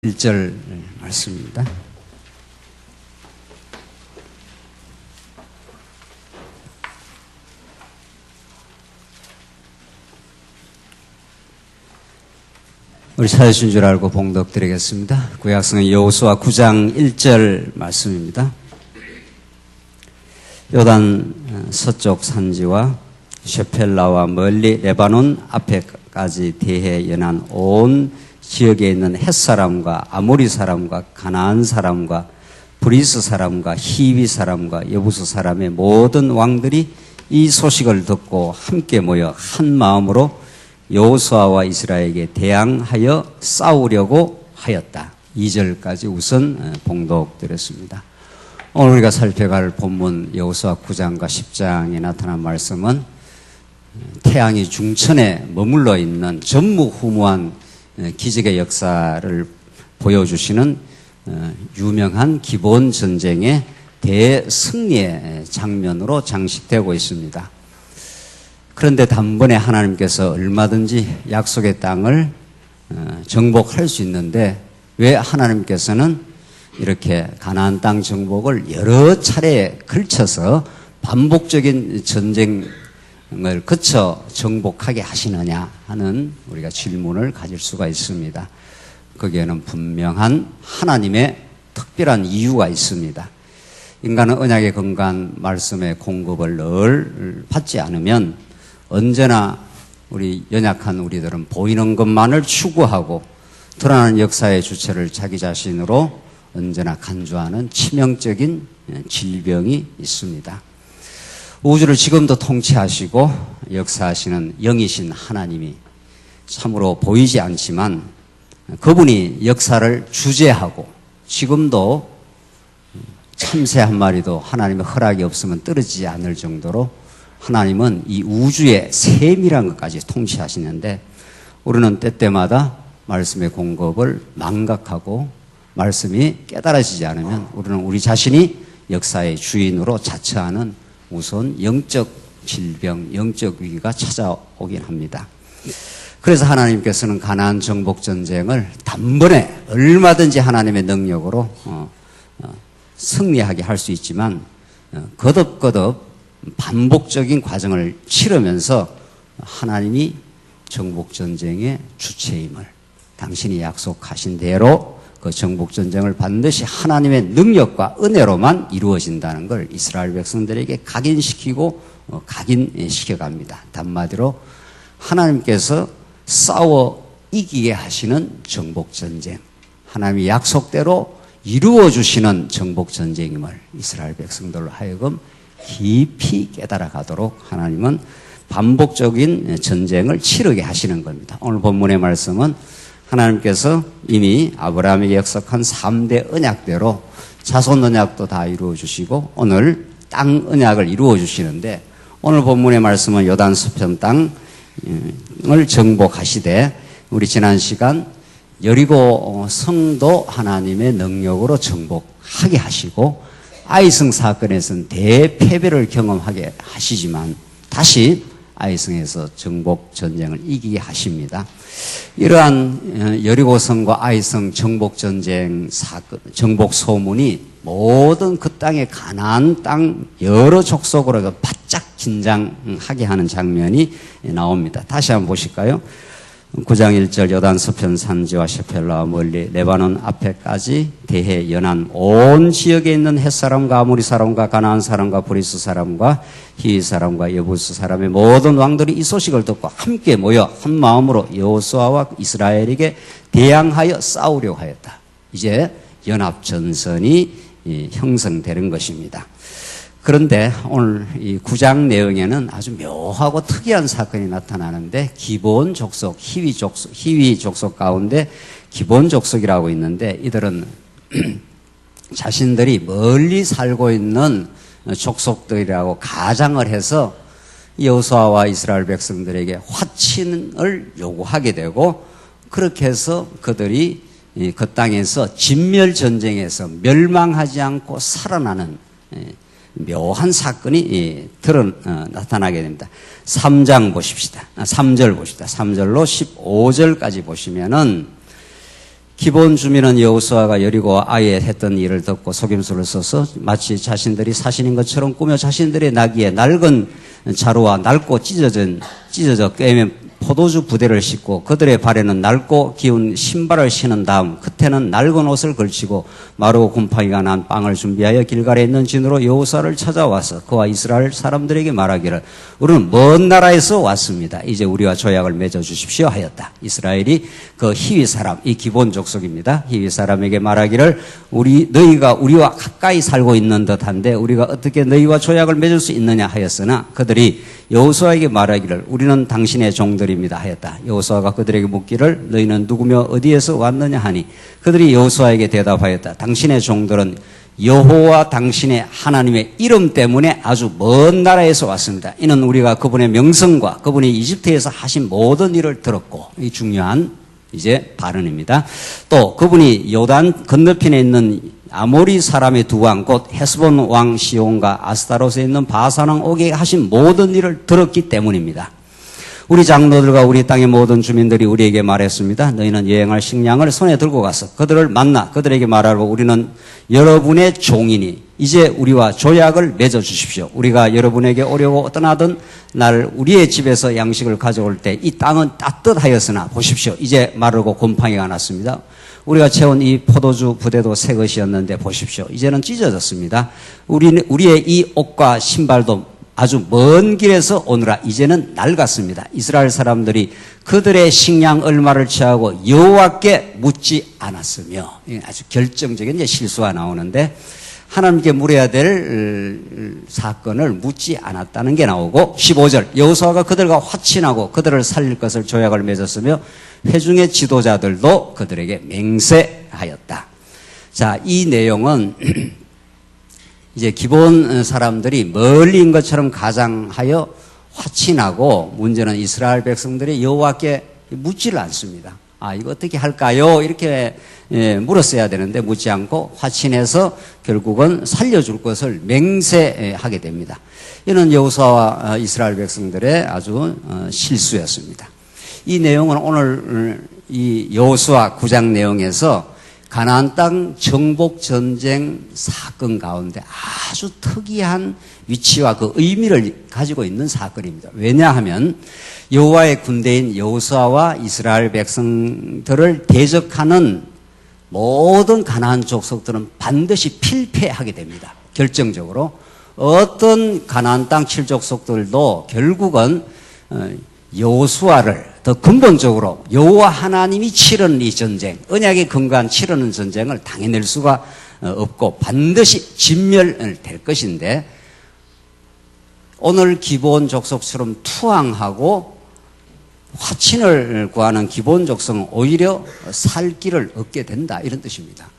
1절 말씀입니다. 우리 찾으신 줄 알고 봉독드리겠습니다. 구약성의 여호수아 9장 1절 말씀입니다. 요단 서쪽 산지와 셰펠라와 멀리 레바논 앞에까지 대해 연한 온 지역에 있는 헷사람과 아모리 사람과 가나안 사람과 브리스 사람과 히위 사람과 여부스 사람의 모든 왕들이 이 소식을 듣고 함께 모여 한 마음으로 여호수아와 이스라엘에게 대항하여 싸우려고 하였다. 2절까지 우선 봉독드렸습니다. 오늘 우리가 살펴갈 본문 여호수아 9장과 10장에 나타난 말씀은 태양이 중천에 머물러 있는 전무후무한 기적의 역사를 보여주시는 유명한 기본 전쟁의 대승리의 장면으로 장식되고 있습니다. 그런데 단번에 하나님께서 얼마든지 약속의 땅을 정복할 수 있는데 왜 하나님께서는 이렇게 가나안 땅 정복을 여러 차례에 걸쳐서 반복적인 전쟁을 거쳐 정복하게 하시느냐 하는 우리가 질문을 가질 수가 있습니다. 거기에는 분명한 하나님의 특별한 이유가 있습니다. 인간은 언약의 건강한 말씀의 공급을 늘 받지 않으면 언제나 우리 연약한 우리들은 보이는 것만을 추구하고 드러나는 역사의 주체를 자기 자신으로 언제나 간주하는 치명적인 질병이 있습니다. 우주를 지금도 통치하시고 역사하시는 영이신 하나님이 참으로 보이지 않지만 그분이 역사를 주재하고 지금도 참새 한 마리도 하나님의 허락이 없으면 떨어지지 않을 정도로 하나님은 이 우주의 세밀한 것까지 통치하시는데 우리는 때때마다 말씀의 공급을 망각하고 말씀이 깨달아지지 않으면 우리는 우리 자신이 역사의 주인으로 자처하는 우선 영적 질병, 영적 위기가 찾아오긴 합니다. 그래서 하나님께서는 가나안 정복 전쟁을 단번에 얼마든지 하나님의 능력으로 승리하게 할 수 있지만 거듭거듭 반복적인 과정을 치르면서 하나님이 정복전쟁의 주체임을 당신이 약속하신 대로 그 정복전쟁을 반드시 하나님의 능력과 은혜로만 이루어진다는 걸 이스라엘 백성들에게 각인시키고 각인시켜갑니다. 한마디로 하나님께서 싸워 이기게 하시는 정복전쟁, 하나님의 약속대로 이루어주시는 정복전쟁임을 이스라엘 백성들로 하여금 깊이 깨달아 가도록 하나님은 반복적인 전쟁을 치르게 하시는 겁니다. 오늘 본문의 말씀은 하나님께서 이미 아브라함에게 약속한 3대 언약대로 자손 언약도 다 이루어 주시고 오늘 땅 언약을 이루어 주시는데 오늘 본문의 말씀은 요단 서편 땅을 정복하시되 우리 지난 시간 여리고 성도 하나님의 능력으로 정복하게 하시고 아이성 사건에서는 대패배를 경험하게 하시지만 다시 아이성에서 정복 전쟁을 이기게 하십니다. 이러한 여리고성과 아이성 정복 전쟁 사건, 정복 소문이 모든 그 땅의 가나안 땅 여러 족속으로 바짝 긴장하게 하는 장면이 나옵니다. 다시 한번 보실까요? 9장 1절 요단 서편 산지와 셰펠라와 멀리 레바논 앞에까지 대해 연한 온 지역에 있는 헷사람과 아모리 사람과 가나안 사람과 브리스 사람과 히위 사람과 여부스 사람의 모든 왕들이 이 소식을 듣고 함께 모여 한 마음으로 여호수아와 이스라엘에게 대항하여 싸우려고 하였다. 이제 연합전선이 형성되는 것입니다. 그런데 오늘 이 9장 내용에는 아주 묘하고 특이한 사건이 나타나는데 기본 족속, 히위 족속 가운데 기본 족속이라고 있는데 이들은 자신들이 멀리 살고 있는 족속들이라고 가장을 해서 여호수아와 이스라엘 백성들에게 화친을 요구하게 되고 그렇게 해서 그들이 그 땅에서 진멸 전쟁에서 멸망하지 않고 살아나는 묘한 사건이 나타나게 됩니다. 3장 보십시다. 3절 보십시다. 3절로 15절까지 보시면은 기본 주민은 여호수아가 여리고 아이에 했던 일을 듣고 속임수를 써서 마치 자신들이 사신인 것처럼 꾸며 자신들의 나귀에 낡은 자루와 낡고 찢어져 꿰맨 포도주 부대를 싣고 그들의 발에는 낡고 기운 신발을 신은 다음 끝에는 낡은 옷을 걸치고 마르고 곰팡이가 난 빵을 준비하여 길갈에 있는 진으로 여호수아를 찾아와서 그와 이스라엘 사람들에게 말하기를 우리는 먼 나라에서 왔습니다. 이제 우리와 조약을 맺어 주십시오 하였다. 이스라엘이 그 히위 사람, 이 기본 족속입니다. 히위 사람에게 말하기를 너희가 우리와 가까이 살고 있는 듯한데 우리가 어떻게 너희와 조약을 맺을 수 있느냐 하였으나 그들이 여호수아에게 말하기를 우리는 당신의 종들입니다 하였다. 여호수아가 그들에게 묻기를 너희는 누구며 어디에서 왔느냐 하니 그들이 여호수아에게 대답하였다. 당신의 종들은 여호와 당신의 하나님의 이름 때문에 아주 먼 나라에서 왔습니다. 이는 우리가 그분의 명성과 그분이 이집트에서 하신 모든 일을 들었고, 이 중요한 이제 발언입니다. 또 그분이 요단 건너편에 있는 아모리 사람의 두 왕 곧 헤스본 왕 시온과 아스타롯에 있는 바산 왕 오게 하신 모든 일을 들었기 때문입니다. 우리 장로들과 우리 땅의 모든 주민들이 우리에게 말했습니다. 너희는 여행할 식량을 손에 들고 가서 그들을 만나 그들에게 말하고 우리는 여러분의 종이니 이제 우리와 조약을 맺어 주십시오. 우리가 여러분에게 오려고 떠나던 날 우리의 집에서 양식을 가져올 때 이 땅은 따뜻하였으나 보십시오. 이제 마르고 곰팡이가 났습니다. 우리가 채운 이 포도주 부대도 새 것이었는데 보십시오. 이제는 찢어졌습니다. 우리의 이 옷과 신발도 아주 먼 길에서 오느라 이제는 낡았습니다. 이스라엘 사람들이 그들의 식량 얼마를 취하고 여호와께 묻지 않았으며, 아주 결정적인 실수가 나오는데 하나님께 물어야 될 사건을 묻지 않았다는 게 나오고 15절 여호수아가 그들과 화친하고 그들을 살릴 것을 조약을 맺었으며 회중의 지도자들도 그들에게 맹세하였다. 자, 이 내용은 이제 기본 사람들이 멀리인 것처럼 가장하여 화친하고 문제는 이스라엘 백성들이 여호와께 묻지를 않습니다. 아, 이거 어떻게 할까요? 이렇게 물었어야 되는데 묻지 않고 화친해서 결국은 살려줄 것을 맹세하게 됩니다. 이는 여호수아와 이스라엘 백성들의 아주 실수였습니다. 이 내용은 오늘 이 여호수아 9장 내용에서 가나안 땅 정복 전쟁 사건 가운데 아주 특이한 위치와 그 의미를 가지고 있는 사건입니다. 왜냐하면 여호와의 군대인 여호수아와 이스라엘 백성들을 대적하는 모든 가나안 족속들은 반드시 필패하게 됩니다. 결정적으로 어떤 가나안 땅 7족속들도 결국은 여호수아를 더 근본적으로 여호와 하나님이 치르는 이 전쟁, 언약의 근거한 치르는 전쟁을 당해낼 수가 없고 반드시 진멸될 것인데 오늘 기본 족속처럼 투항하고 화친을 구하는 기본 족속은 오히려 살 길을 얻게 된다, 이런 뜻입니다.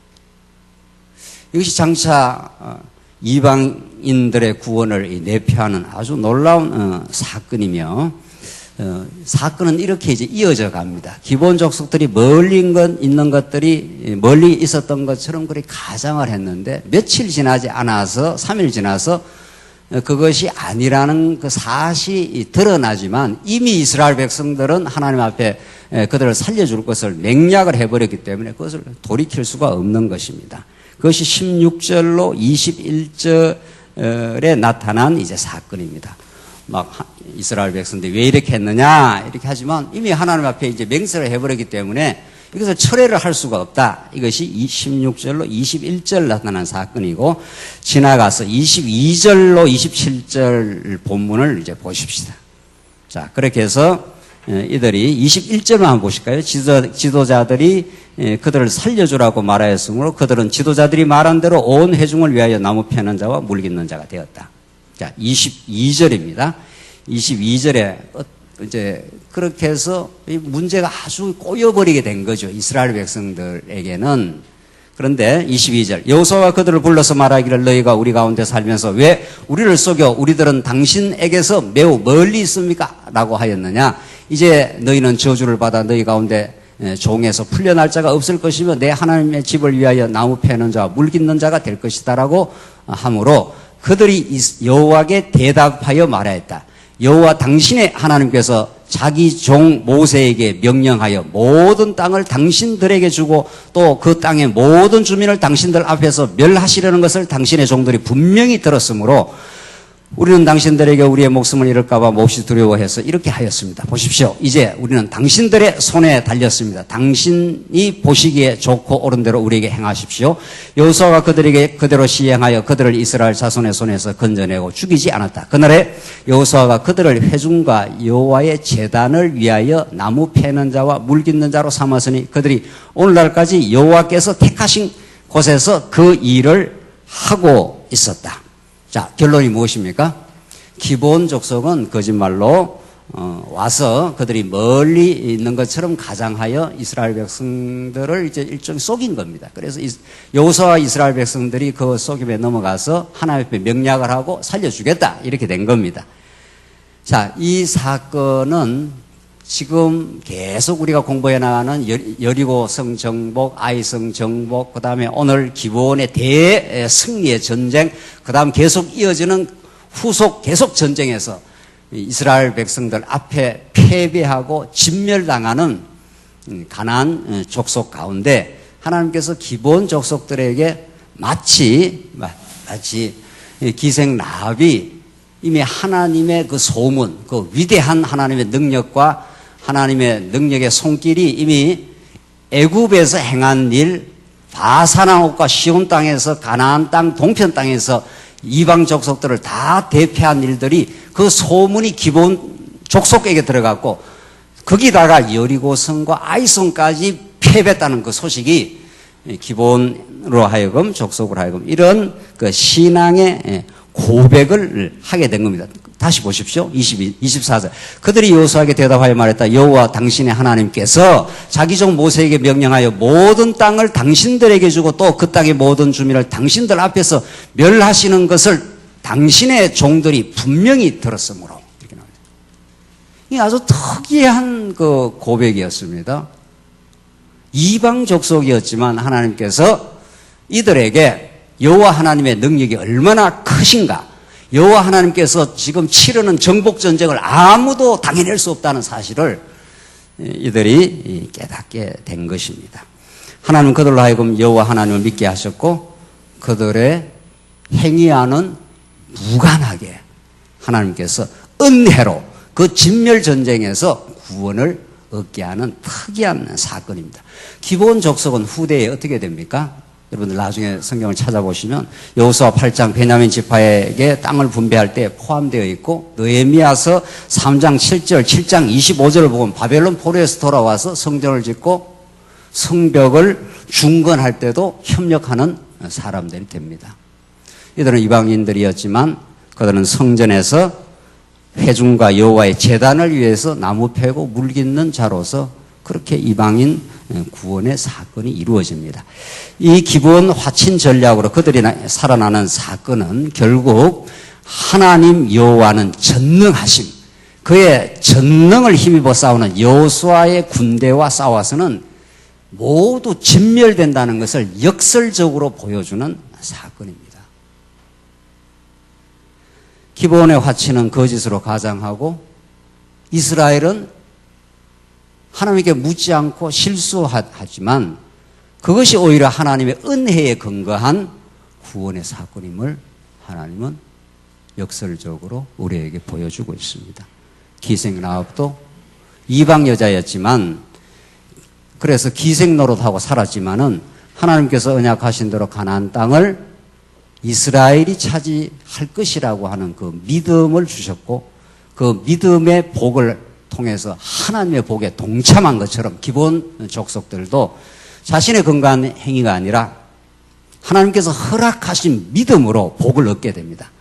이것이 장차 이방인들의 구원을 내표하는 아주 놀라운 사건이며 사건은 이렇게 이제 이어져 갑니다. 기본 족속들이 멀리 있는 것들이 멀리 있었던 것처럼 그렇게 가장을 했는데 며칠 지나지 않아서 3일 지나서 그것이 아니라는 그 사실이 드러나지만 이미 이스라엘 백성들은 하나님 앞에 그들을 살려줄 것을 맹약을 해버렸기 때문에 그것을 돌이킬 수가 없는 것입니다. 그것이 16절로 21절에 나타난 이제 사건입니다. 막 이스라엘 백성들이 왜 이렇게 했느냐 이렇게 하지만 이미 하나님 앞에 이제 맹세를 해버렸기 때문에 이것을 철회를 할 수가 없다. 이것이 16절로 21절 나타난 사건이고 지나가서 22절로 27절 본문을 이제 보십시다. 자, 그렇게 해서 이들이 21절만 한번 보실까요? 지도자들이 그들을 살려주라고 말하였으므로 그들은 지도자들이 말한 대로 온 회중을 위하여 나무 패는 자와 물 깃는 자가 되었다. 자, 22절입니다. 22절에 이제 그렇게 해서 이 문제가 아주 꼬여버리게 된 거죠. 이스라엘 백성들에게는. 그런데 22절 여호수아가 그들을 불러서 말하기를 너희가 우리 가운데 살면서 왜 우리를 속여 우리들은 당신에게서 매우 멀리 있습니까? 라고 하였느냐. 이제 너희는 저주를 받아 너희 가운데 종에서 풀려날 자가 없을 것이며 내 하나님의 집을 위하여 나무 패는 자와 물 깃는 자가 될 것이다 라고 하므로 그들이 여호와께 대답하여 말하였다. 여호와 당신의 하나님께서 자기 종 모세에게 명령하여 모든 땅을 당신들에게 주고 또 그 땅의 모든 주민을 당신들 앞에서 멸하시려는 것을 당신의 종들이 분명히 들었으므로 우리는 당신들에게 우리의 목숨을 잃을까 봐 몹시 두려워해서 이렇게 하였습니다. 보십시오. 이제 우리는 당신들의 손에 달렸습니다. 당신이 보시기에 좋고 옳은 대로 우리에게 행하십시오. 여호수아가 그들에게 그대로 시행하여 그들을 이스라엘 자손의 손에서 건져내고 죽이지 않았다. 그날에 여호수아가 그들을 회중과 여호와의 제단을 위하여 나무 패는 자와 물 깃는 자로 삼았으니 그들이 오늘날까지 여호와께서 택하신 곳에서 그 일을 하고 있었다. 자, 결론이 무엇입니까? 기브온 족속은 거짓말로 와서 그들이 멀리 있는 것처럼 가장하여 이스라엘 백성들을 이제 일종의 속인 겁니다. 그래서 여호수아와 이스라엘 백성들이 그 속임에 넘어가서 하나님 앞에 명약을 하고 살려주겠다 이렇게 된 겁니다. 자, 이 사건은 지금 계속 우리가 공부해 나가는 여리고 성 정복, 아이성 정복, 그 다음에 오늘 기브온의 대승리의 전쟁, 그 다음 계속 이어지는 후속 계속 전쟁에서 이스라엘 백성들 앞에 패배하고 진멸당하는 가나안 족속 가운데 하나님께서 기브온 족속들에게 마치 기생 라합이 이미 하나님의 그 소문, 그 위대한 하나님의 능력과 하나님의 능력의 손길이 이미 애굽에서 행한 일, 바사나옥과 시온 땅에서 가나안 땅, 동편 땅에서 이방 족속들을 다 대표한 일들이 그 소문이 기브온 족속에게 들어갔고 거기다가 여리고성과 아이성까지 패배했다는 그 소식이 기브온으로 하여금 족속으로 하여금 이런 그 신앙의 고백을 하게 된 겁니다. 다시 보십시오. 24절. 그들이 여호수아에게 대답하여 말했다. 여호와 당신의 하나님께서 자기 종 모세에게 명령하여 모든 땅을 당신들에게 주고 또 그 땅의 모든 주민을 당신들 앞에서 멸하시는 것을 당신의 종들이 분명히 들었으므로. 이렇게 나옵니다. 이 아주 특이한 그 고백이었습니다. 이방 족속이었지만 하나님께서 이들에게 여호와 하나님의 능력이 얼마나 크신가, 여호와 하나님께서 지금 치르는 정복 전쟁을 아무도 당해낼 수 없다는 사실을 이들이 깨닫게 된 것입니다. 하나님은 그들로 하여금 여호와 하나님을 믿게 하셨고 그들의 행위와는 무관하게 하나님께서 은혜로 그 진멸 전쟁에서 구원을 얻게 하는 특이한 사건입니다. 기브온 족속은 후대에 어떻게 됩니까? 여러분들 나중에 성경을 찾아보시면 여호수아 8장 베냐민 지파에게 땅을 분배할 때 포함되어 있고 느헤미야서 3장 7절, 7장 25절을 보면 바벨론 포로에서 돌아와서 성전을 짓고 성벽을 중건할 때도 협력하는 사람들이 됩니다. 이들은 이방인들이었지만 그들은 성전에서 회중과 여호와의 제단을 위해서 나무 패고 물 깃는 자로서 그렇게 이방인 구원의 사건이 이루어집니다. 이 기브온 화친 전략으로 그들이 살아나는 사건은 결국 하나님 여호와는 전능하심, 그의 전능을 힘입어 싸우는 여호수아의 군대와 싸워서는 모두 진멸된다는 것을 역설적으로 보여주는 사건입니다. 기브온의 화친은 거짓으로 가장하고 이스라엘은 하나님께 묻지 않고 실수하지만 그것이 오히려 하나님의 은혜에 근거한 구원의 사건임을 하나님은 역설적으로 우리에게 보여주고 있습니다. 기생 라합도 이방 여자였지만 그래서 기생 노릇하고 살았지만은 하나님께서 언약하신 대로 가나안 땅을 이스라엘이 차지할 것이라고 하는 그 믿음을 주셨고 그 믿음의 복을 통해서 하나님의 복에 동참한 것처럼 기브온 족속들도 자신의 건강한 행위가 아니라 하나님께서 허락하신 믿음으로 복을 얻게 됩니다.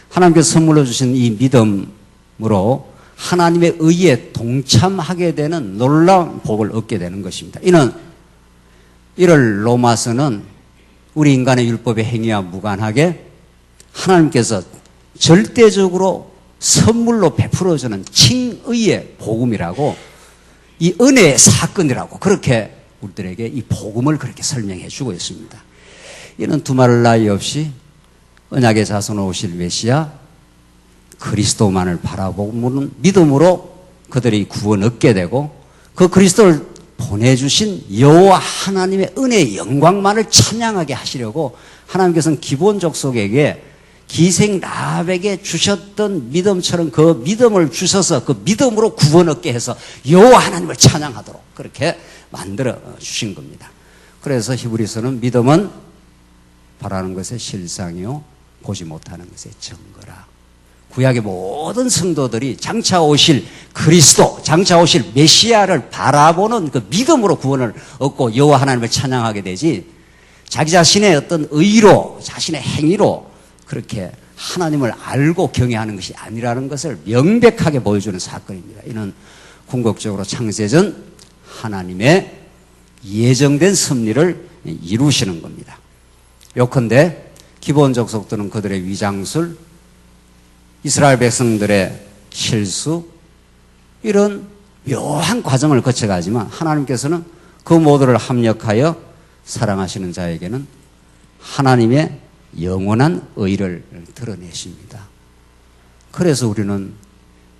하나님께서 선물로 주신 이 믿음으로 하나님의 의에 동참하게 되는 놀라운 복을 얻게 되는 것입니다. 이를 로마서는 우리 인간의 율법의 행위와 무관하게 하나님께서 절대적으로 선물로 베풀어주는 칭의의 복음이라고, 이 은혜의 사건이라고 그렇게 우리들에게 이 복음을 그렇게 설명해 주고 있습니다. 이는 두말할 나위 없이 언약의 자손으로 오실 메시아 그리스도만을 바라보는 믿음으로 그들이 구원 얻게 되고 그 그리스도를 보내주신 여호와 하나님의 은혜의 영광만을 찬양하게 하시려고 하나님께서는 기본 족속에게 기생 라합에게 주셨던 믿음처럼 그 믿음을 주셔서 그 믿음으로 구원 얻게 해서 여호와 하나님을 찬양하도록 그렇게 만들어 주신 겁니다. 그래서 히브리서는 믿음은 바라는 것의 실상이요 보지 못하는 것의 증거라. 구약의 모든 성도들이 장차 오실 그리스도, 장차 오실 메시아를 바라보는 그 믿음으로 구원을 얻고 여호와 하나님을 찬양하게 되지 자기 자신의 어떤 의로 자신의 행위로 그렇게 하나님을 알고 경외하는 것이 아니라는 것을 명백하게 보여주는 사건입니다. 이는 궁극적으로 창세전 하나님의 예정된 섭리를 이루시는 겁니다. 요컨대 기본 족속들은 그들의 위장술, 이스라엘 백성들의 실수 이런 묘한 과정을 거쳐가지만 하나님께서는 그 모두를 합력하여 사랑하시는 자에게는 하나님의 영원한 의를 드러내십니다. 그래서 우리는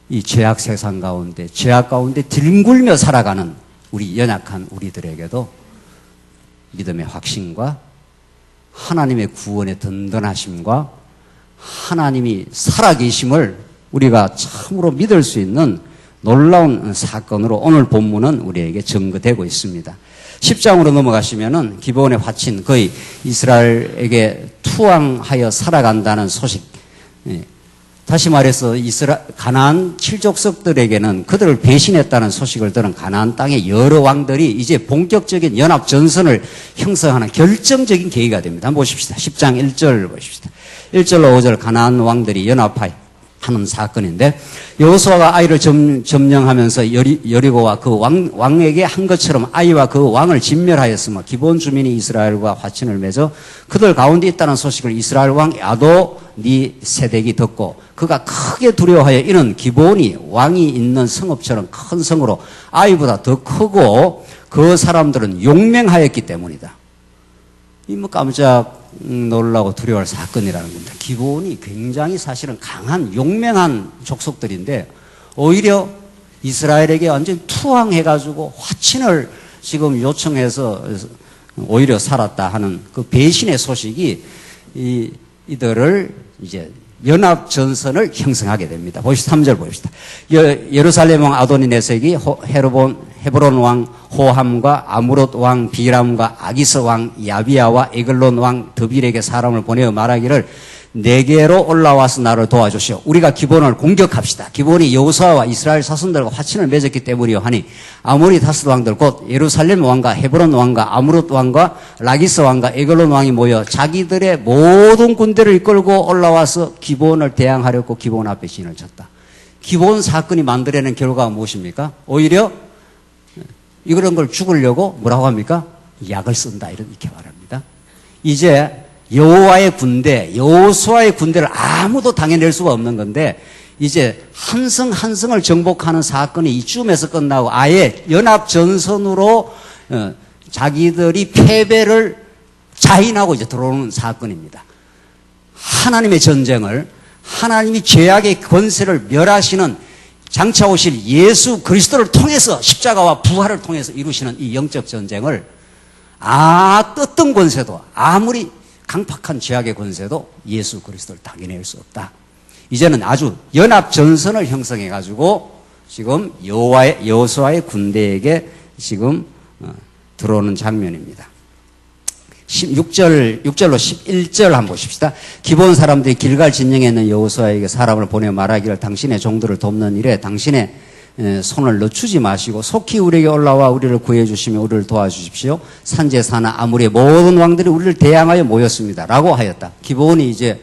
이 죄악 세상 가운데 죄악 가운데 뒹굴며 살아가는 우리 연약한 우리들에게도 믿음의 확신과 하나님의 구원의 든든하심과 하나님이 살아계심을 우리가 참으로 믿을 수 있는 놀라운 사건으로 오늘 본문은 우리에게 증거되고 있습니다. 10장으로 넘어가시면은 기본에 바친 거의 이스라엘에게 투항하여 살아간다는 소식. 다시 말해서 가나안 칠족속들에게는 그들을 배신했다는 소식을 들은 가나안 땅의 여러 왕들이 이제 본격적인 연합 전선을 형성하는 결정적인 계기가 됩니다. 한번 보십시다. 10장 1절 보십시다. 1절로 5절 가나안 왕들이 연합하여 하는 사건인데 여호수아가 아이를 점령하면서 여리고와 그 왕에게 한 것처럼 아이와 그 왕을 진멸하였으며 기본 주민이 이스라엘과 화친을 맺어 그들 가운데 있다는 소식을 이스라엘 왕 아도니세덱이 듣고 그가 크게 두려워하여 이는 기본이 왕이 있는 성읍처럼 큰 성으로 아이보다 더 크고 그 사람들은 용맹하였기 때문이다. 이 뭐 깜짝 놀라고 두려워할 사건이라는 겁니다. 기본이 굉장히 사실은 강한 용맹한 족속들인데 오히려 이스라엘에게 완전히 투항해가지고 화친을 지금 요청해서 오히려 살았다 하는 그 배신의 소식이 이들을 이제 연합전선을 형성하게 됩니다. 보십시다. 3절 보십시다. 예루살렘 왕 아도니네색이 헤브론 왕 호함과 아무롯 왕 비람과 아기스 왕 야비야와 에글론 왕 드빌에게 사람을 보내어 말하기를 내게로 올라와서 나를 도와주시오. 우리가 기본을 공격합시다. 기본이 여호수아와 이스라엘 사손들과 화친을 맺었기 때문이요 하니 아모리 다스 왕들 곧 예루살렘 왕과 헤브론 왕과 아무롯 왕과 라기스 왕과 에글론 왕이 모여 자기들의 모든 군대를 이끌고 올라와서 기본을 대항하려고 기본 앞에 진을 쳤다. 기본 사건이 만들어낸 결과가 무엇입니까? 오히려 이런 걸 죽으려고 뭐라고 합니까? 약을 쓴다 이렇게 말합니다. 이제 여호와의 군대, 여호수아의 군대를 아무도 당해낼 수가 없는 건데 이제 한 성 한 성을 정복하는 사건이 이쯤에서 끝나고 아예 연합전선으로 자기들이 패배를 자인하고 이제 들어오는 사건입니다. 하나님의 전쟁을 하나님이 죄악의 권세를 멸하시는 장차 오실 예수 그리스도를 통해서 십자가와 부활을 통해서 이루시는 이 영적 전쟁을 어떤 권세도 아무리 강팍한 죄악의 권세도 예수 그리스도를 당해낼 수 없다. 이제는 아주 연합 전선을 형성해 가지고 지금 여호수아의 군대에게 지금 들어오는 장면입니다. 6절로 11절 한번 보십시다. 기본 사람들이 길갈 진영에 있는 여호수아에게 사람을 보내 말하기를 당신의 종들을 돕는 일에 당신의 손을 늦추지 마시고 속히 우리에게 올라와 우리를 구해 주시며 우리를 도와주십시오. 산제사나 아무리의 모든 왕들이 우리를 대항하여 모였습니다. 라고 하였다. 기본이 이제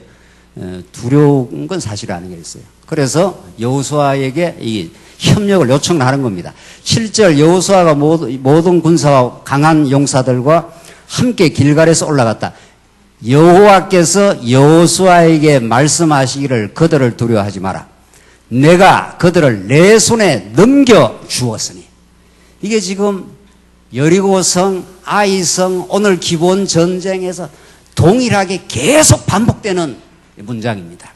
두려운 건 사실 아니겠어요. 그래서 여호수아에게 이 협력을 요청을 하는 겁니다. 7절 여호수아가 모든 군사와 강한 용사들과 함께 길갈에서 올라갔다. 여호와께서 여호수아에게 말씀하시기를 그들을 두려워하지 마라. 내가 그들을 내 손에 넘겨 주었으니. 이게 지금 여리고성, 아이성, 오늘 기본 전쟁에서 동일하게 계속 반복되는 문장입니다.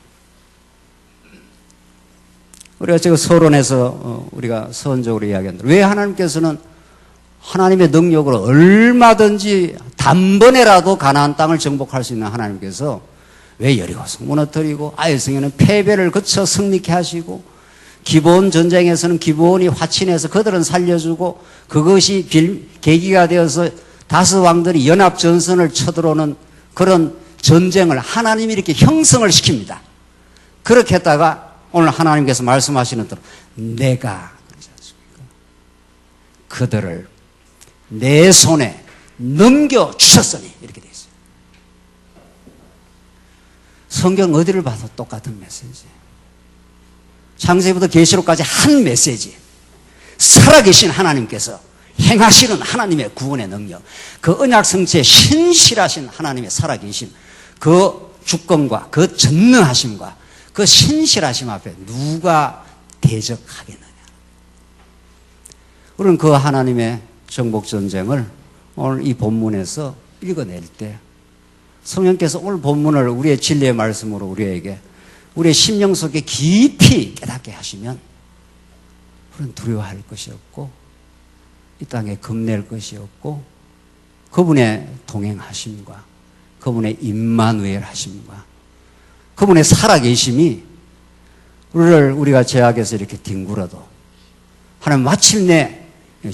우리가 지금 서론에서 우리가 서론적으로 이야기한다. 왜 하나님께서는 하나님의 능력으로 얼마든지 단번에라도 가나안 땅을 정복할 수 있는 하나님께서 왜 여리고 성 무너뜨리고 아이 성에는 패배를 거쳐 승리케 하시고 기브온 전쟁에서는 기브온이 화친해서 그들은 살려주고 그것이 계기가 되어서 다섯 왕들이 연합 전선을 쳐들어오는 그런 전쟁을 하나님이 이렇게 형성을 시킵니다. 그렇게 했다가 오늘 하나님께서 말씀하시는 대로 내가 그러지 않습니까? 그들을 내 손에 넘겨주셨으니 이렇게 되어 있어요. 성경 어디를 봐도 똑같은 메시지. 창세기부터 계시록까지 한 메시지. 살아계신 하나님께서 행하시는 하나님의 구원의 능력, 그 언약 성취에 신실하신 하나님의 살아계심, 그 주권과 그 전능하심과 그 신실하심 앞에 누가 대적하겠느냐. 우리는 그 하나님의 정복전쟁을 오늘 이 본문에서 읽어낼 때 성령께서 오늘 본문을 우리의 진리의 말씀으로 우리에게 우리의 심령 속에 깊이 깨닫게 하시면 우리는 두려워할 것이 없고 이 땅에 겁낼 것이 없고 그분의 동행하심과 그분의 임마누엘 하심과 그분의 살아계심이 우리가 죄악에서 이렇게 뒹굴어도 하나님 마침내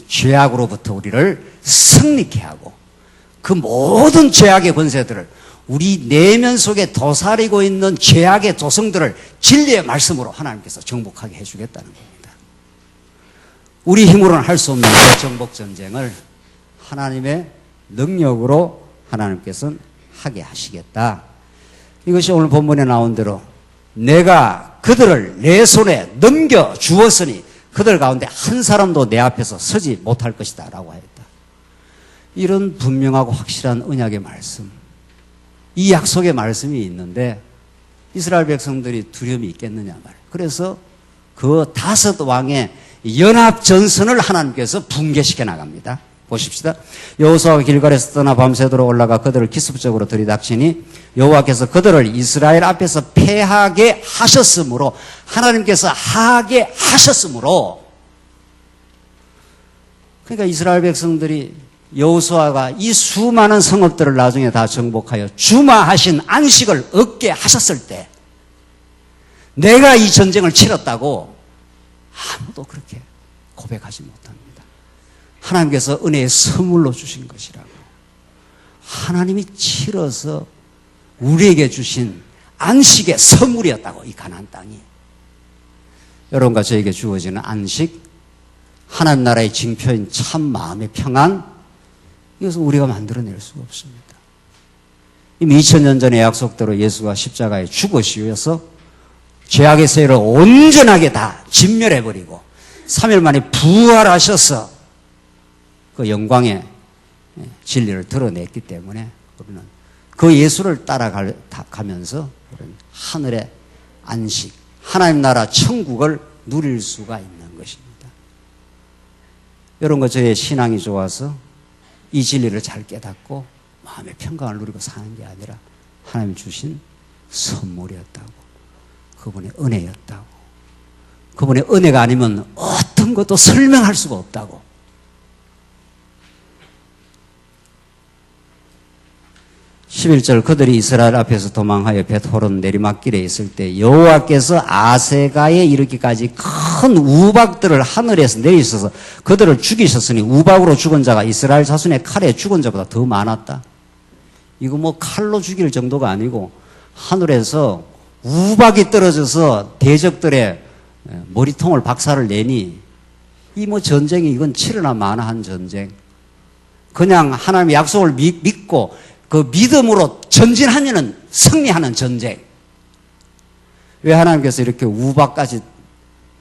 죄악으로부터 우리를 승리케 하고 그 모든 죄악의 권세들을 우리 내면 속에 도사리고 있는 죄악의 도성들을 진리의 말씀으로 하나님께서 정복하게 해주겠다는 겁니다. 우리 힘으로는 할 수 없는 그 정복전쟁을 하나님의 능력으로 하나님께서는 하게 하시겠다. 이것이 오늘 본문에 나온 대로 내가 그들을 내 손에 넘겨주었으니 그들 가운데 한 사람도 내 앞에서 서지 못할 것이다 라고 하였다. 이런 분명하고 확실한 언약의 말씀, 이 약속의 말씀이 있는데 이스라엘 백성들이 두려움이 있겠느냐 말이에요. 그래서 그 다섯 왕의 연합전선을 하나님께서 붕괴시켜 나갑니다. 보십시다. 여호수아가 길갈에서 떠나 밤새도록 올라가 그들을 기습적으로 들이닥치니 여호와께서 그들을 이스라엘 앞에서 패하게 하셨으므로 하나님께서 하게 하셨으므로 그러니까 이스라엘 백성들이 여호수아가 이 수많은 성읍들을 나중에 다 정복하여 주마하신 안식을 얻게 하셨을 때 내가 이 전쟁을 치렀다고 아무도 그렇게 고백하지 못합니다. 하나님께서 은혜의 선물로 주신 것이라고. 하나님이 치러서 우리에게 주신 안식의 선물이었다고, 이 가나안 땅이. 여러분과 저에게 주어지는 안식, 하나님 나라의 징표인 참 마음의 평안, 이것은 우리가 만들어낼 수가 없습니다. 이미 2000년 전의 약속대로 예수가 십자가에 죽으시어서 죄악의 세력을 온전하게 다 진멸해버리고 3일 만에 부활하셔서 그 영광의 진리를 드러냈기 때문에 우리는 그 예수를 따라가면서 우리는 하늘의 안식, 하나님 나라 천국을 누릴 수가 있는 것입니다. 여러분과 저의 신앙이 좋아서 이 진리를 잘 깨닫고 마음의 평강을 누리고 사는 게 아니라 하나님 주신 선물이었다고, 그분의 은혜였다고, 그분의 은혜가 아니면 어떤 것도 설명할 수가 없다고. 11절 그들이 이스라엘 앞에서 도망하여 벳호론 내리막길에 있을 때 여호와께서 아세가에 이르기까지 큰 우박들을 하늘에서 내리셔서 그들을 죽이셨으니 우박으로 죽은 자가 이스라엘 자손의 칼에 죽은 자보다 더 많았다. 이거 뭐 칼로 죽일 정도가 아니고 하늘에서 우박이 떨어져서 대적들의 머리통을 박살을 내니 이 뭐 전쟁이 이건 치르나 마나한 전쟁. 그냥 하나님의 약속을 믿고 그 믿음으로 전진하면은 승리하는 전쟁. 왜 하나님께서 이렇게 우박까지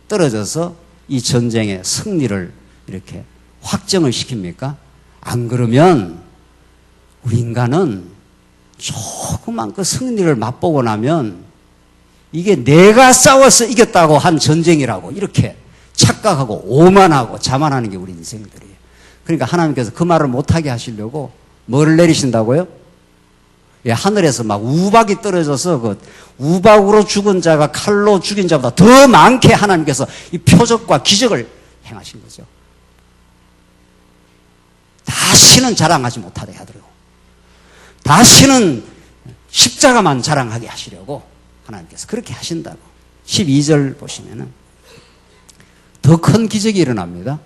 떨어져서 이 전쟁의 승리를 이렇게 확정을 시킵니까? 안 그러면 우리 인간은 조그만 그 승리를 맛보고 나면 이게 내가 싸워서 이겼다고 한 전쟁이라고 이렇게 착각하고 오만하고 자만하는 게 우리 인생들이에요. 그러니까 하나님께서 그 말을 못하게 하시려고 뭐를 내리신다고요? 예, 하늘에서 막 우박이 떨어져서 그 우박으로 죽은 자가 칼로 죽인 자보다 더 많게 하나님께서 이 표적과 기적을 행하신 거죠. 다시는 자랑하지 못하게 하더라고. 다시는 십자가만 자랑하게 하시려고 하나님께서 그렇게 하신다고. 12절 보시면은 더 큰 기적이 일어납니다.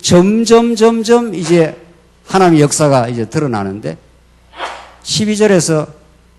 점점 이제 하나님의 역사가 이제 드러나는데 12절에서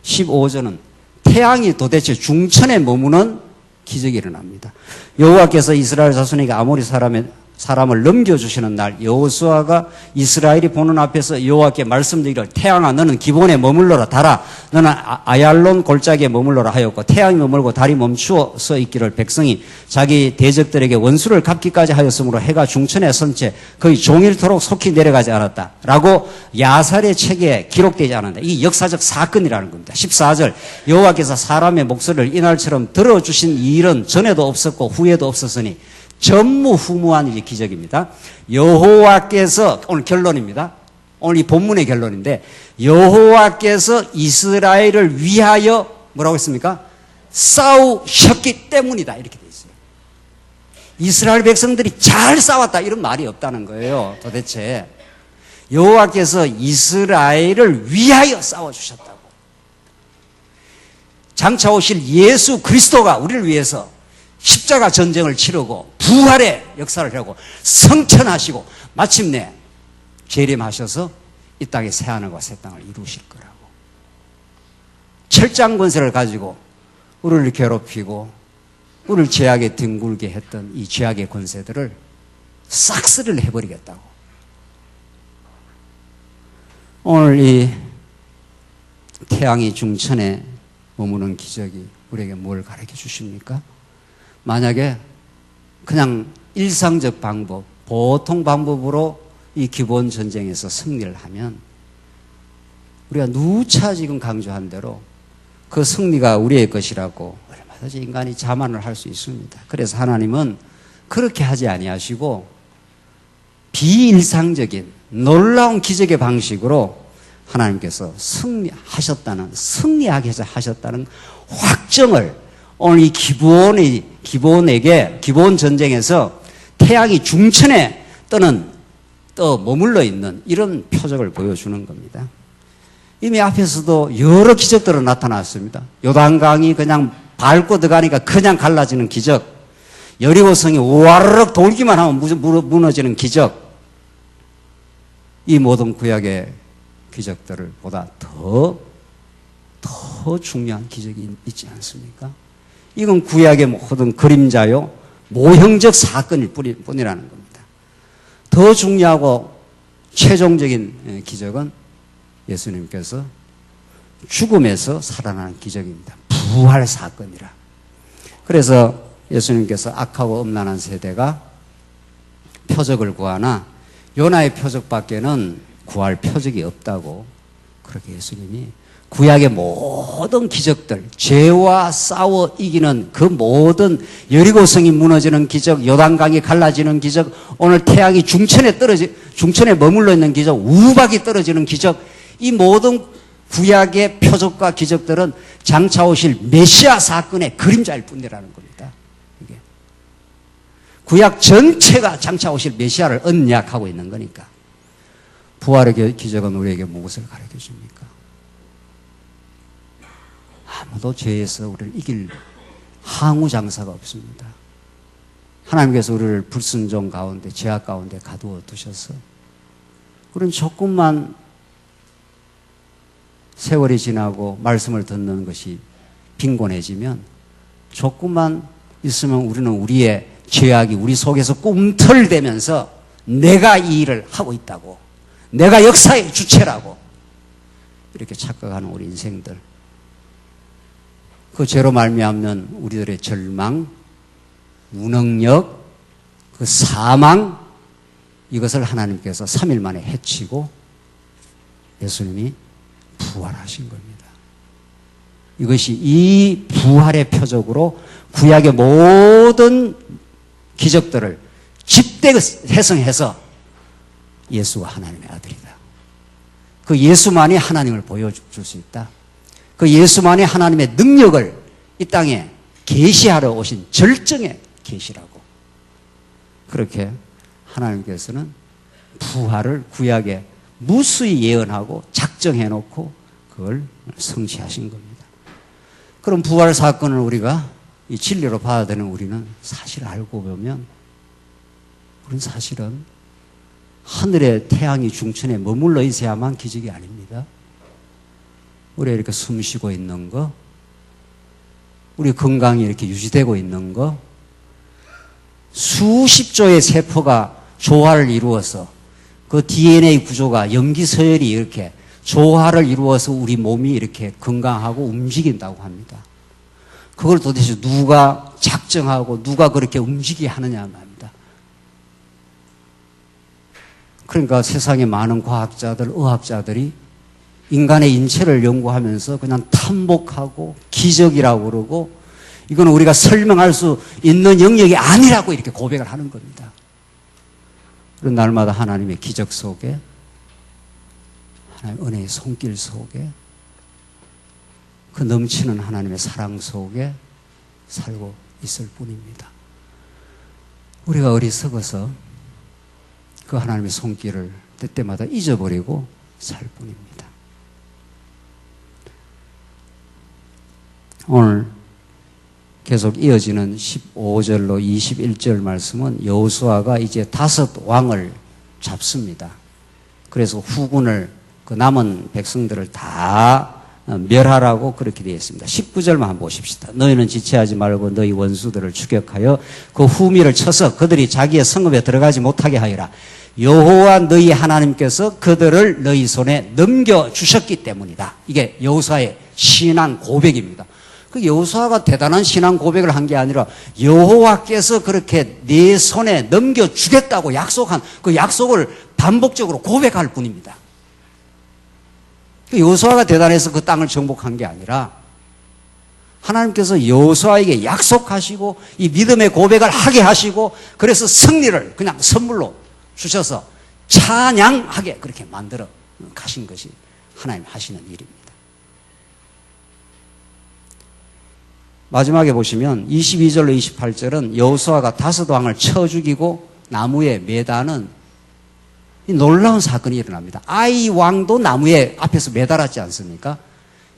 15절은 태양이 도대체 중천에 머무는 기적이 일어납니다. 여호와께서 이스라엘 자손에게 아모리 사람을 넘겨주시는 날 여호수아가 이스라엘이 보는 앞에서 여호와께 말씀드리기를 태양아 너는 기본에 머물러라 달아 너는 아얄론 골짜기에 머물러라 하였고 태양이 머물고 달이 멈추어 서 있기를 백성이 자기 대적들에게 원수를 갚기까지 하였으므로 해가 중천에 선 채 거의 종일토록 속히 내려가지 않았다 라고 야살의 책에 기록되지 않았다. 이게 역사적 사건이라는 겁니다. 14절 여호와께서 사람의 목소리를 이날처럼 들어주신 이 일은 전에도 없었고 후에도 없었으니 전무후무한 일이 기적입니다. 여호와께서 오늘 결론입니다. 오늘 이 본문의 결론인데 여호와께서 이스라엘을 위하여 뭐라고 했습니까? 싸우셨기 때문이다 이렇게 돼 있어요. 이스라엘 백성들이 잘 싸웠다 이런 말이 없다는 거예요. 도대체 여호와께서 이스라엘을 위하여 싸워주셨다고. 장차 오실 예수 그리스도가 우리를 위해서 십자가 전쟁을 치르고 부활의 역사를 하고 성천하시고 마침내 재림하셔서 이 땅에 새하늘과 새 땅을 이루실 거라고. 철장 권세를 가지고 우리를 괴롭히고 우리를 죄악에 뒹굴게 했던 이 죄악의 권세들을 싹쓸이를 해버리겠다고. 오늘 이 태양이 중천에 머무는 기적이 우리에게 뭘 가르쳐 주십니까? 만약에 그냥 일상적 방법, 보통 방법으로 이 기본 전쟁에서 승리를 하면 우리가 누차 지금 강조한 대로 그 승리가 우리의 것이라고 얼마든지 인간이 자만을 할 수 있습니다. 그래서 하나님은 그렇게 하지 아니하시고 비일상적인 놀라운 기적의 방식으로 하나님께서 승리하게 하셨다는 확정을 오늘 이 기본 전쟁에서 태양이 중천에 떠 머물러 있는 이런 표적을 보여주는 겁니다. 이미 앞에서도 여러 기적들은 나타났습니다. 요단강이 그냥 밟고 들어가니까 그냥 갈라지는 기적, 여리고성이 와르륵 돌기만 하면 무너지는 기적, 이 모든 구약의 기적들을 보다 더 중요한 기적이 있지 않습니까? 이건 구약의 모든 그림자요, 모형적 사건일 뿐이라는 겁니다. 더 중요하고 최종적인 기적은 예수님께서 죽음에서 살아나는 기적입니다. 부활 사건이라. 그래서 예수님께서 악하고 음란한 세대가 표적을 구하나 요나의 표적밖에는 구할 표적이 없다고, 그렇게 예수님이 구약의 모든 기적들, 죄와 싸워 이기는 그 모든 여리고성이 무너지는 기적, 요단강이 갈라지는 기적, 오늘 태양이 중천에 머물러 있는 기적, 우박이 떨어지는 기적, 이 모든 구약의 표적과 기적들은 장차 오실 메시아 사건의 그림자일 뿐이라는 겁니다. 이게 구약 전체가 장차 오실 메시아를 언약하고 있는 거니까. 부활의 기적은 우리에게 무엇을 가르쳐 줍니까? 아무도 죄에서 우리를 이길 항우 장사가 없습니다. 하나님께서 우리를 불순종 가운데, 죄악 가운데 가두어 두셔서 우리는 조금만 세월이 지나고 말씀을 듣는 것이 빈곤해지면, 조금만 있으면 우리는 우리의 죄악이 우리 속에서 꿈틀대면서 내가 이 일을 하고 있다고, 내가 역사의 주체라고 이렇게 착각하는 우리 인생들, 그 죄로 말미암는 우리들의 절망, 무능력, 그 사망, 이것을 하나님께서 3일 만에 해치고 예수님이 부활하신 겁니다. 이것이 이 부활의 표적으로 구약의 모든 기적들을 집대해성해서 예수가 하나님의 아들이다. 그 예수만이 하나님을 보여줄 수 있다. 그 예수만이 하나님의 능력을 이 땅에 계시하러 오신 절정의 계시라고. 그렇게 하나님께서는 부활을 구약에 무수히 예언하고 작정해놓고 그걸 성취하신 겁니다. 그럼 부활 사건을 우리가 이 진리로 받아들이는 우리는 사실 알고 보면 우리는 사실은 하늘의 태양이 중천에 머물러 있어야만 기적이 아닙니다. 우리가 이렇게 숨 쉬고 있는 거, 우리 건강이 이렇게 유지되고 있는 거, 수십 조의 세포가 조화를 이루어서 그 DNA 구조가 염기 서열이 이렇게 조화를 이루어서 우리 몸이 이렇게 건강하고 움직인다고 합니다. 그걸 도대체 누가 작정하고 누가 그렇게 움직이게 하느냐 말입니다. 그러니까 세상에 많은 과학자들, 의학자들이 인간의 인체를 연구하면서 그냥 탐복하고 기적이라고 그러고 이건 우리가 설명할 수 있는 영역이 아니라고 이렇게 고백을 하는 겁니다. 그런 날마다 하나님의 기적 속에, 하나님의 은혜의 손길 속에, 그 넘치는 하나님의 사랑 속에 살고 있을 뿐입니다. 우리가 어리석어서 그 하나님의 손길을 때때마다 잊어버리고 살 뿐입니다. 오늘 계속 이어지는 15절로 21절 말씀은 여호수아가 이제 5 왕을 잡습니다. 그래서 후군을 그 남은 백성들을 다 멸하라고 그렇게 되어 있습니다. 19절만 한번 보십시다. 너희는 지체하지 말고 너희 원수들을 추격하여 그 후미를 쳐서 그들이 자기의 성읍에 들어가지 못하게 하여라. 여호와 너희 하나님께서 그들을 너희 손에 넘겨주셨기 때문이다. 이게 여호수아의 신앙 고백입니다. 그 여호수아가 대단한 신앙 고백을 한 게 아니라 여호와께서 그렇게 네 손에 넘겨주겠다고 약속한 그 약속을 반복적으로 고백할 뿐입니다. 그 여호수아가 대단해서 그 땅을 정복한 게 아니라 하나님께서 여호수아에게 약속하시고 이 믿음의 고백을 하게 하시고 그래서 승리를 그냥 선물로 주셔서 찬양하게 그렇게 만들어 가신 것이 하나님 하시는 일입니다. 마지막에 보시면 22절로 28절은 여호수아가 5 왕을 쳐 죽이고 나무에 매다는 이 놀라운 사건이 일어납니다. 아이 왕도 나무에 앞에서 매달았지 않습니까?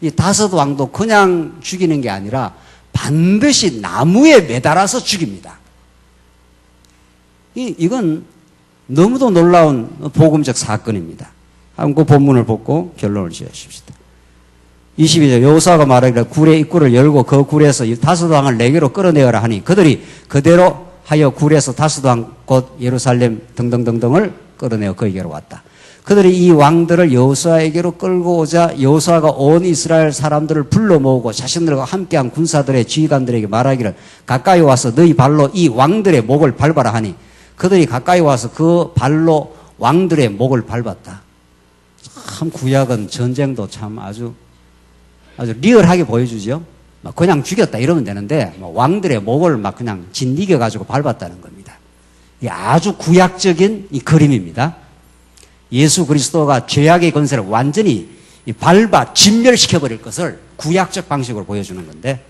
이 5 왕도 그냥 죽이는 게 아니라 반드시 나무에 매달아서 죽입니다. 이건 너무도 놀라운 복음적 사건입니다. 한번 그 본문을 보고 결론을 지으십시다. 22절 여호수아가 말하기를 굴의 입구를 열고 그 굴에서 5 왕을 내게로 끌어내어라 하니 그들이 그대로 하여 굴에서 5 왕 곧 예루살렘 등등등등을 끌어내어 그에게로 왔다. 그들이 이 왕들을 여호수아에게로 끌고 오자 여호수아가 온 이스라엘 사람들을 불러 모으고 자신들과 함께한 군사들의 지휘관들에게 말하기를 가까이 와서 너희 발로 이 왕들의 목을 밟아라 하니 그들이 가까이 와서 그 발로 왕들의 목을 밟았다. 참 구약은 전쟁도 참 아주 리얼하게 보여주죠. 막 그냥 죽였다 이러면 되는데 왕들의 목을 막 그냥 짓이겨 가지고 밟았다는 겁니다. 이게 아주 구약적인 이 그림입니다. 예수 그리스도가 죄악의 권세를 완전히 밟아 진멸시켜 버릴 것을 구약적 방식으로 보여주는 건데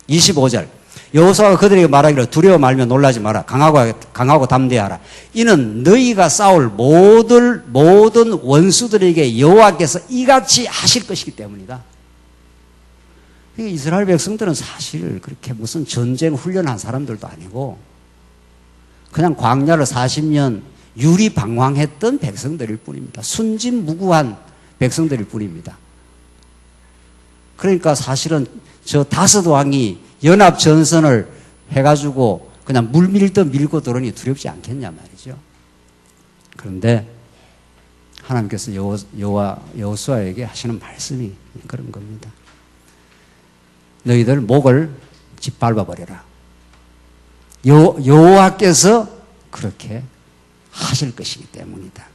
25절 여호수아가 그들에게 말하기를 두려워 말며 놀라지 마라. 강하고 담대하라. 이는 너희가 싸울 모든 원수들에게 여호와께서 이같이 하실 것이기 때문이다. 이스라엘 백성들은 사실 그렇게 무슨 전쟁 훈련한 사람들도 아니고 그냥 광야를 40년 유리방황했던 백성들일 뿐입니다. 순진무구한 백성들일 뿐입니다. 그러니까 사실은 저 5 왕이 연합전선을 해가지고 그냥 물 밀듯 밀고 들어오니 두렵지 않겠냐 말이죠. 그런데 하나님께서 여호수아에게 하시는 말씀이 그런 겁니다. 너희들 목을 짓밟아버려라. 여호와께서 그렇게 하실 것이기 때문이다.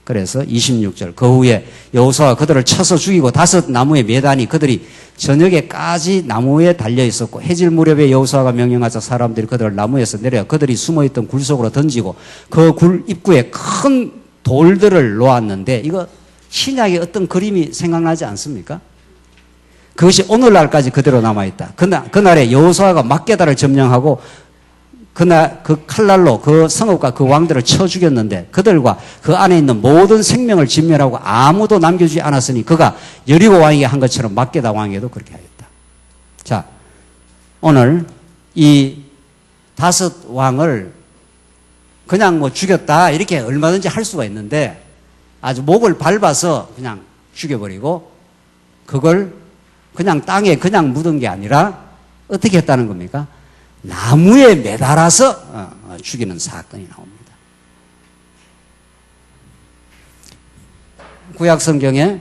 그래서 26절 그 후에 여호수아가 그들을 쳐서 죽이고 5 나무에 매다니 그들이 저녁에까지 나무에 달려 있었고 해질 무렵에 여호수아가 명령하자 사람들이 그들을 나무에서 내려 그들이 숨어있던 굴 속으로 던지고 그 굴 입구에 큰 돌들을 놓았는데 이거 신약의 어떤 그림이 생각나지 않습니까? 그것이 오늘날까지 그대로 남아있다. 그날에 여호수아가 막게다를 점령하고 그날 그 칼날로 그 성읍과 그 왕들을 쳐 죽였는데 그들과 그 안에 있는 모든 생명을 진멸하고 아무도 남겨주지 않았으니 그가 여리고 왕에게 한 것처럼 막게다 왕에게도 그렇게 하였다. 자, 오늘 이 5 왕을 그냥 뭐 죽였다 이렇게 얼마든지 할 수가 있는데 아주 목을 밟아서 그냥 죽여버리고 그걸 그냥 땅에 그냥 묻은 게 아니라 어떻게 했다는 겁니까? 나무에 매달아서 죽이는 사건이 나옵니다. 구약 성경에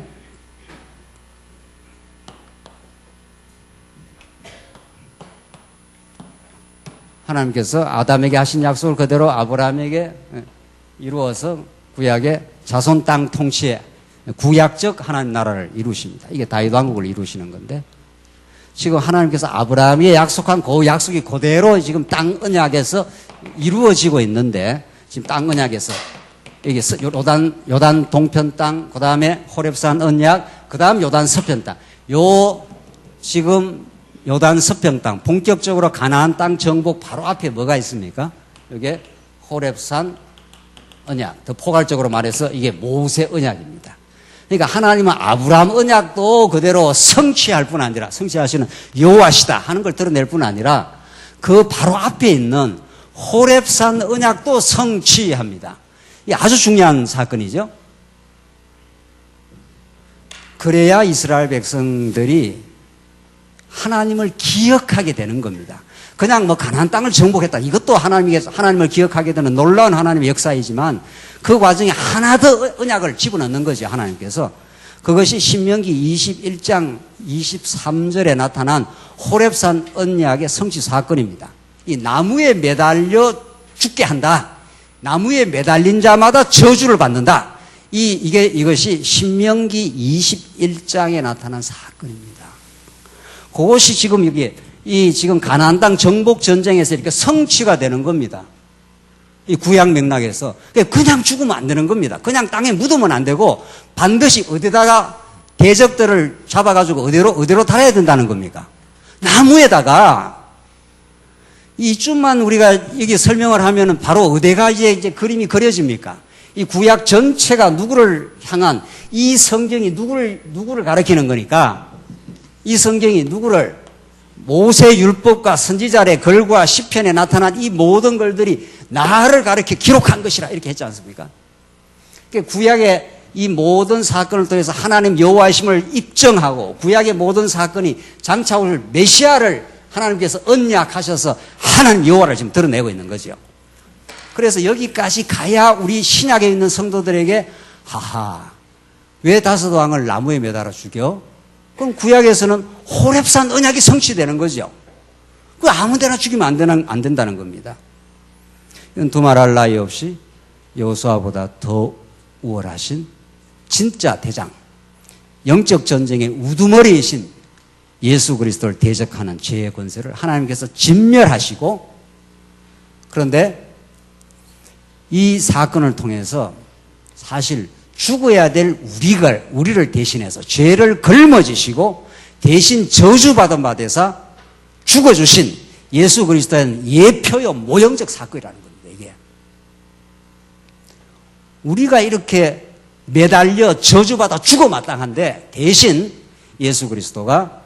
하나님께서 아담에게 하신 약속을 그대로 아브라함에게 이루어서 구약의 자손 땅 통치에 구약적 하나님 나라를 이루십니다. 이게 다윗 왕국을 이루시는 건데 지금 하나님께서 아브라함이 약속한 그 약속이 그대로 지금 땅 언약에서 이루어지고 있는데 지금 땅 언약에서 여기 요단 동편 땅, 그 다음에 호렙산 언약, 그 다음 요단 서편 땅. 지금 요단 서편 땅, 본격적으로 가나안 땅 정복 바로 앞에 뭐가 있습니까? 이게 호렙산 언약. 더 포괄적으로 말해서 이게 모세 언약입니다. 그러니까 하나님은 아브라함 언약도 그대로 성취할 뿐 아니라 성취하시는 여호와시다 하는 걸 드러낼 뿐 아니라 그 바로 앞에 있는 호렙산 언약도 성취합니다. 이게 아주 중요한 사건이죠. 그래야 이스라엘 백성들이 하나님을 기억하게 되는 겁니다. 그냥 뭐 가나안 땅을 정복했다. 이것도 하나님을 기억하게 되는 놀라운 하나님의 역사이지만 그 과정에 하나 더 언약을 집어넣는 거죠. 하나님께서. 그것이 신명기 21장 23절에 나타난 호렙산 언약의 성취 사건입니다. 이 나무에 매달려 죽게 한다. 나무에 매달린 자마다 저주를 받는다. 이것이 신명기 21장에 나타난 사건입니다. 그것이 지금 지금 가나안 땅 정복 전쟁에서 이렇게 성취가 되는 겁니다. 이 구약 맥락에서. 그냥 죽으면 안 되는 겁니다. 그냥 땅에 묻으면 안 되고 반드시 어디다가 대적들을 잡아가지고 어디로 달아야 된다는 겁니까? 나무에다가. 이쯤만 우리가 여기 설명을 하면은 바로 어디가 이제 그림이 그려집니까? 이 구약 전체가 누구를 향한 이 성경이 누구를 가리키는 거니까 이 성경이 누구를 모세 율법과 선지자의 글과 시편에 나타난 이 모든 글들이 나를 가리켜 기록한 것이라 이렇게 했지 않습니까? 구약의 이 모든 사건을 통해서 하나님 여호와이심을 입증하고 구약의 모든 사건이 장차 올 메시아를 하나님께서 언약하셔서 하나님 여호와를 지금 드러내고 있는 거죠. 그래서 여기까지 가야 우리 신약에 있는 성도들에게 왜 5 왕을 나무에 매달아 죽여? 그럼 구약에서는 호렙산 언약이 성취되는 거죠. 그 아무 데나 죽이면 안 된다는 겁니다. 이건 두말할 나위 없이 여호수아보다 더 우월하신 진짜 대장, 영적 전쟁의 우두머리이신 예수 그리스도를 대적하는 죄의 권세를 하나님께서 진멸하시고, 그런데 이 사건을 통해서 사실 죽어야 될 우리를 대신해서 죄를 걸머지시고 대신 저주받은 바 되사 죽어주신 예수 그리스도의 예표요 모형적 사건이라는 겁니다. 이게 우리가 이렇게 매달려 저주받아 죽어 마땅한데 대신 예수 그리스도가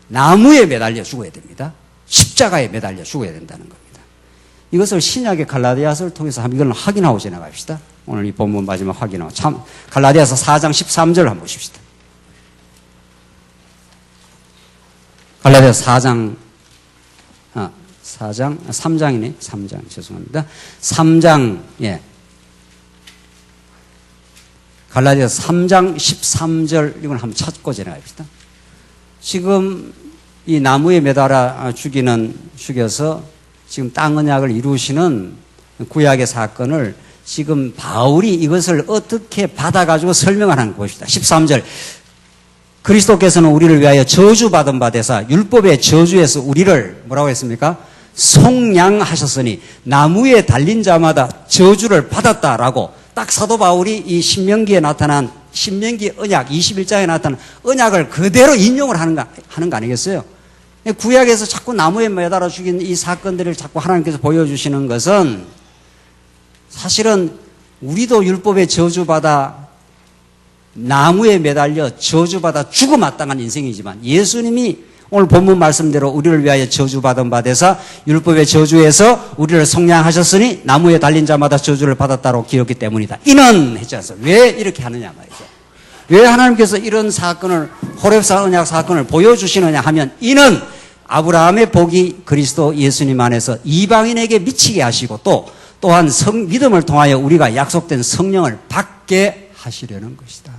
나무에 매달려 죽어야 됩니다. 십자가에 매달려 죽어야 된다는 겁니다. 이것을 신약의 갈라디아서를 통해서 이걸 확인하고 지나갑시다. 오늘 이 본문 마지막 확인하고 갈라디아서 4장 13절 한번 보십시다. 갈라디아서 3장이네. 3장 죄송합니다. 3장 갈라디아서 3장 13절 이걸 한번 찾고 지나갑시다. 지금 이 나무에 매달아 죽여서 지금 땅 언약을 이루시는 구약의 사건을 지금 바울이 이것을 어떻게 받아가지고 설명을 하는 것입니다. 13절. 그리스도께서는 우리를 위하여 저주받은 바 되사 율법의 저주에서 우리를 뭐라고 했습니까? 속량하셨으니 나무에 달린 자마다 저주를 받았다라고 딱 사도 바울이 이 신명기에 나타난 신명기 언약 21장에 나타난 언약을 그대로 인용을 하는 거 아니겠어요? 구약에서 자꾸 나무에 매달아 죽인 이 사건들을 자꾸 하나님께서 보여주시는 것은 사실은 우리도 율법에 저주받아 나무에 매달려 저주받아 죽어마땅한 인생이지만 예수님이 오늘 본문 말씀대로 우리를 위하여 저주받은 바 되사 율법의 저주에서 우리를 속량하셨으니 나무에 달린 자마다 저주를 받았다고 기록했기 때문이다. 이는 했지 않습니까? 왜 이렇게 하느냐 말이죠. 왜 하나님께서 이런 사건을 호렙산 언약 사건을 보여주시느냐 하면 이는 아브라함의 복이 그리스도 예수님 안에서 이방인에게 미치게 하시고 또한 믿음을 통하여 우리가 약속된 성령을 받게 하시려는 것이다.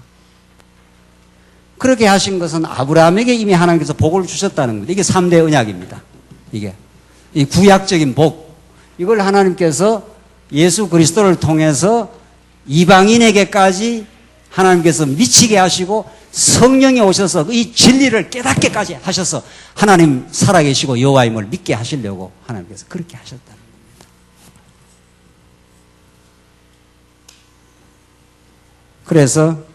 그렇게 하신 것은 아브라함에게 이미 하나님께서 복을 주셨다는 겁니다. 이게 3대 언약입니다. 이게 이 구약적인 복, 이걸 하나님께서 예수 그리스도를 통해서 이방인에게까지 하나님께서 미치게 하시고 성령이 오셔서 이 진리를 깨닫게까지 하셔서 하나님 살아계시고 여호와임을 믿게 하시려고 하나님께서 그렇게 하셨다는 겁니다. 그래서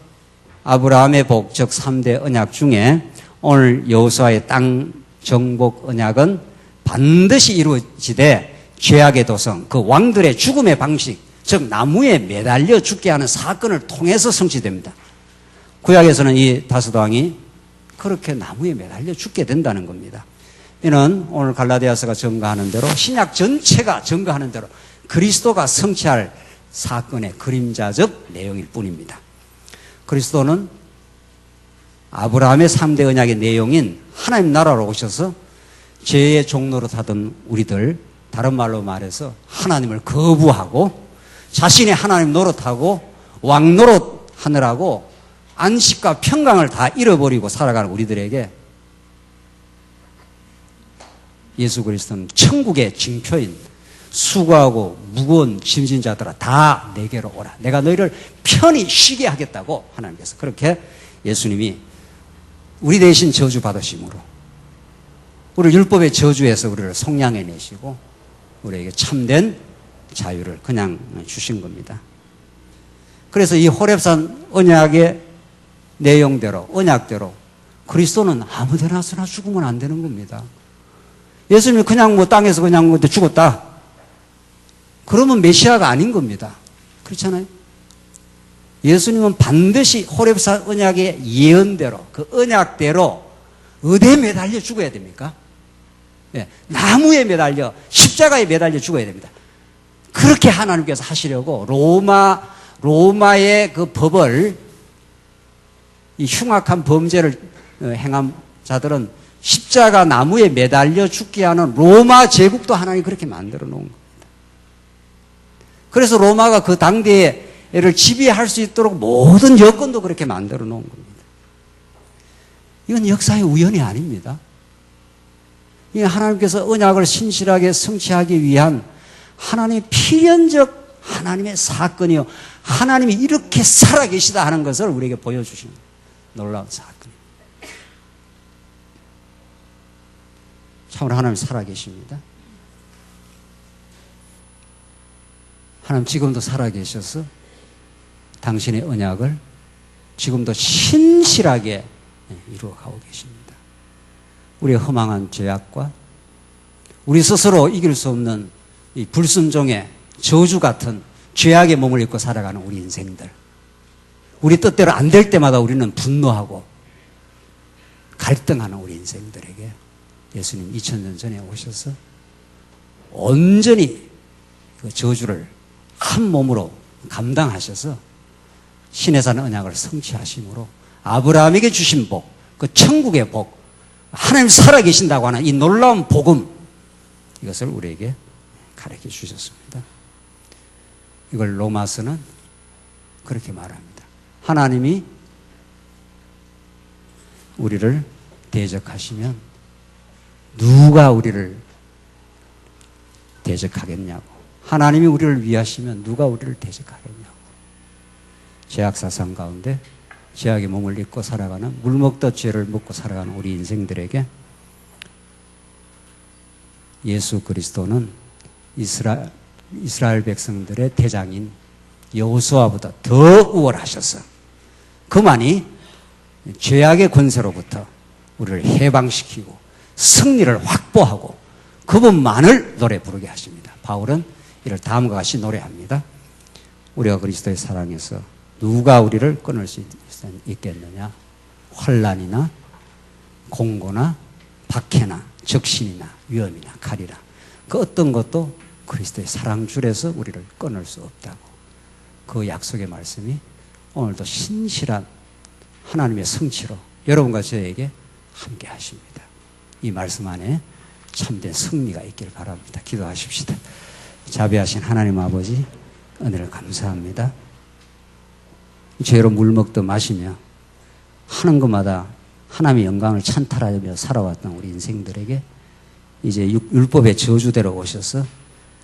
아브라함의 복, 즉 3대 언약 중에 오늘 여호수아의 땅 정복 언약은 반드시 이루어지되 죄악의 도성, 그 왕들의 죽음의 방식, 즉 나무에 매달려 죽게 하는 사건을 통해서 성취됩니다. 구약에서는 이 다윗 왕이 그렇게 나무에 매달려 죽게 된다는 겁니다. 이는 오늘 갈라디아서가 증거하는 대로 신약 전체가 증거하는 대로 그리스도가 성취할 사건의 그림자적 내용일 뿐입니다. 그리스도는 아브라함의 3대 언약의 내용인 하나님 나라로 오셔서 죄의 종로로 타던 우리들, 다른 말로 말해서 하나님을 거부하고 자신의 하나님 노릇하고 왕 노릇하느라고 안식과 평강을 다 잃어버리고 살아가는 우리들에게 예수 그리스도는 천국의 징표인 수고하고 무거운 짐진 자들아 다 내게로 오라. 내가 너희를 편히 쉬게 하겠다고 하나님께서 그렇게 예수님이 우리 대신 저주 받으심으로 우리를 율법의 저주에서 우리를 속량해 내시고 우리에게 참된 자유를 그냥 주신 겁니다. 그래서 이 호렙산 언약의 내용대로 언약대로 그리스도는 아무데나 서나 죽으면 안 되는 겁니다. 예수님이 그냥 땅에서 그냥 죽었다. 그러면 메시아가 아닌 겁니다. 그렇잖아요? 예수님은 반드시 호렙산 언약의 예언대로 그 언약대로 어디에 매달려 죽어야 됩니까? 네, 나무에 매달려 십자가에 매달려 죽어야 됩니다. 그렇게 하나님께서 하시려고 로마의 그 법을 이 흉악한 범죄를 행한 자들은 십자가 나무에 매달려 죽게 하는 로마 제국도 하나님이 그렇게 만들어 놓은 겁니다. 그래서 로마가 그 당대를 지배할 수 있도록 모든 여건도 그렇게 만들어 놓은 겁니다. 이건 역사의 우연이 아닙니다. 이 하나님께서 언약을 신실하게 성취하기 위한 하나님의 필연적 하나님의 사건이요. 하나님이 이렇게 살아계시다 하는 것을 우리에게 보여주시는 놀라운 사건입니다. 참으로 하나님이 살아계십니다. 하나님 지금도 살아계셔서 당신의 언약을 지금도 신실하게 이루어가고 계십니다. 우리의 허망한 죄악과 우리 스스로 이길 수 없는 이 불순종의 저주 같은 죄악의 몸을 입고 살아가는 우리 인생들, 우리 뜻대로 안 될 때마다 우리는 분노하고 갈등하는 우리 인생들에게 예수님 2000년 전에 오셔서 온전히 그 저주를 한 몸으로 감당하셔서 신의 산 언약을 성취하심으로 아브라함에게 주신 복, 그 천국의 복, 하나님 살아계신다고 하는 이 놀라운 복음, 이것을 우리에게 가르쳐 주셨습니다. 이걸 로마서는 그렇게 말합니다. 하나님이 우리를 대적하시면 누가 우리를 대적하겠냐고. 하나님이 우리를 위하시면 누가 우리를 대적하겠냐고. 죄악사상 가운데 죄악의 몸을 입고 살아가는, 물먹듯 죄를 먹고 살아가는 우리 인생들에게 예수 그리스도는 이스라엘 백성들의 대장인 여호수아보다 더 우월하셔서 그만이 죄악의 권세로부터 우리를 해방시키고 승리를 확보하고 그분만을 노래 부르게 하십니다. 바울은 이를 다음과 같이 노래합니다. 우리가 그리스도의 사랑에서 누가 우리를 끊을 수 있겠느냐? 환난이나 공고나 박해나 적신이나 위험이나 칼이라 그 어떤 것도 그리스도의 사랑줄에서 우리를 끊을 수 없다고. 그 약속의 말씀이 오늘도 신실한 하나님의 성취로 여러분과 저에게 함께 하십니다. 이 말씀 안에 참된 승리가 있기를 바랍니다. 기도하십시다. 자비하신 하나님 아버지, 은혜를 감사합니다. 죄로 물 먹듯 마시며 하는 것마다 하나님의 영광을 찬탈하며 살아왔던 우리 인생들에게 이제 율법의 저주대로 오셔서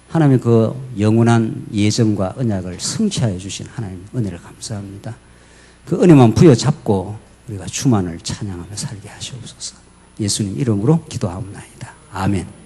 하나님의 그 영원한 예정과 언약을 성취하여 주신 하나님 은혜를 감사합니다. 그 은혜만 부여잡고 우리가 주만을 찬양하며 살게 하시옵소서. 예수님 이름으로 기도하옵나이다. 아멘.